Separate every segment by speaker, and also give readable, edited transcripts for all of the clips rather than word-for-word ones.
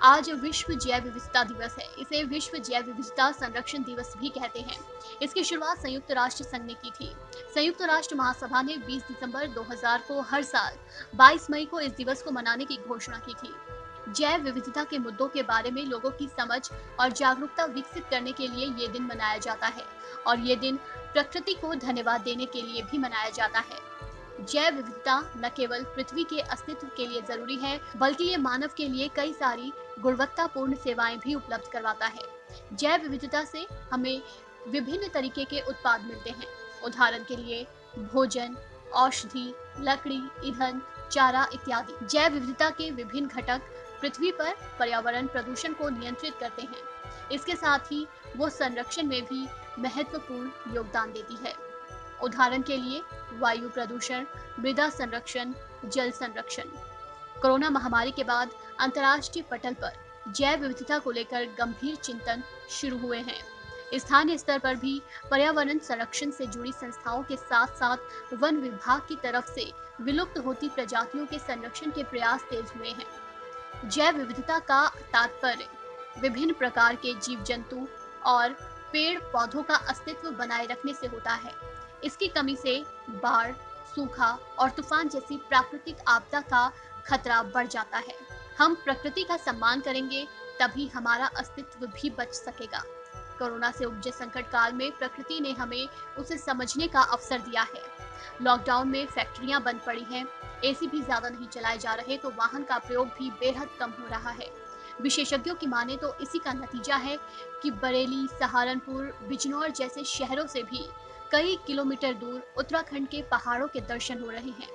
Speaker 1: आज विश्व जैव विविधता दिवस है। इसे विश्व जैव विविधता संरक्षण दिवस भी कहते हैं। इसकी शुरुआत संयुक्त राष्ट्र संघ ने की थी। संयुक्त राष्ट्र महासभा ने 20 दिसंबर 2000 को हर साल 22 मई को इस दिवस को मनाने की घोषणा की थी। जैव विविधता के मुद्दों के बारे में लोगों की समझ और जागरूकता विकसित करने के लिए ये दिन मनाया जाता है और ये दिन प्रकृति को धन्यवाद देने के लिए भी मनाया जाता है। जैव विविधता न केवल पृथ्वी के अस्तित्व के लिए जरूरी है, बल्कि ये मानव के लिए कई सारी गुणवत्तापूर्ण सेवाएं भी उपलब्ध करवाता है। जैव विविधता से हमें विभिन्न तरीके के उत्पाद मिलते हैं। उदाहरण के लिए भोजन, औषधि, लकड़ी, ईंधन, चारा इत्यादि। जैव विविधता के विभिन्न घटक पृथ्वी पर पर्यावरण प्रदूषण को नियंत्रित करते हैं। इसके साथ ही वो संरक्षण में भी महत्वपूर्ण योगदान देती है। उदाहरण के लिए वायु प्रदूषण, मृदा संरक्षण, जल संरक्षण। कोरोना महामारी के बाद अंतर्राष्ट्रीय पटल पर जैव विविधता को लेकर गंभीर चिंतन शुरू हुए हैं। स्थानीय स्तर पर भी पर्यावरण संरक्षण से जुड़ी संस्थाओं के साथ साथ वन विभाग की तरफ से विलुप्त होती प्रजातियों के संरक्षण के प्रयास तेज हुए हैं। जैव विविधता का तात्पर्य विभिन्न प्रकार के जीव जंतु और पेड़ पौधों का अस्तित्व बनाए रखने से होता है। इसकी कमी से बाढ़, सूखा और तूफान जैसी प्राकृतिक आपदा का खतरा बढ़ जाता है। हम प्रकृति का सम्मान करेंगे, तभी हमारा अस्तित्व भी बच सकेगा। कोरोना से उपजे संकट काल में प्रकृति ने हमें उसे समझने का अवसर दिया है। लॉकडाउन में फैक्ट्रियां बंद पड़ी हैं, एसी भी ज्यादा नहीं चलाए जा रहे, तो वाहन का प्रयोग भी बेहद कम हो रहा है। विशेषज्ञों की माने तो इसी का नतीजा है कि बरेली, सहारनपुर, बिजनौर जैसे शहरों से भी कई किलोमीटर दूर उत्तराखंड के पहाड़ों के दर्शन हो रहे हैं।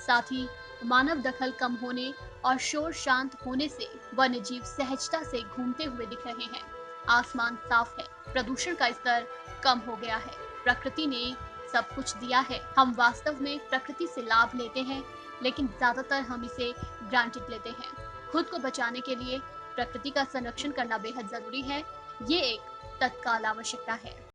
Speaker 1: साथ ही मानव दखल कम होने और शोर शांत होने से वन्यजीव सहजता से घूमते हुए दिख रहे हैं। आसमान साफ है, प्रदूषण का स्तर कम हो गया है। प्रकृति ने सब कुछ दिया है। हम वास्तव में प्रकृति से लाभ लेते हैं, लेकिन ज्यादातर हम इसे ग्रांटेड लेते हैं। खुद को बचाने के लिए प्रकृति का संरक्षण करना बेहद जरूरी है। ये एक तत्काल आवश्यकता है।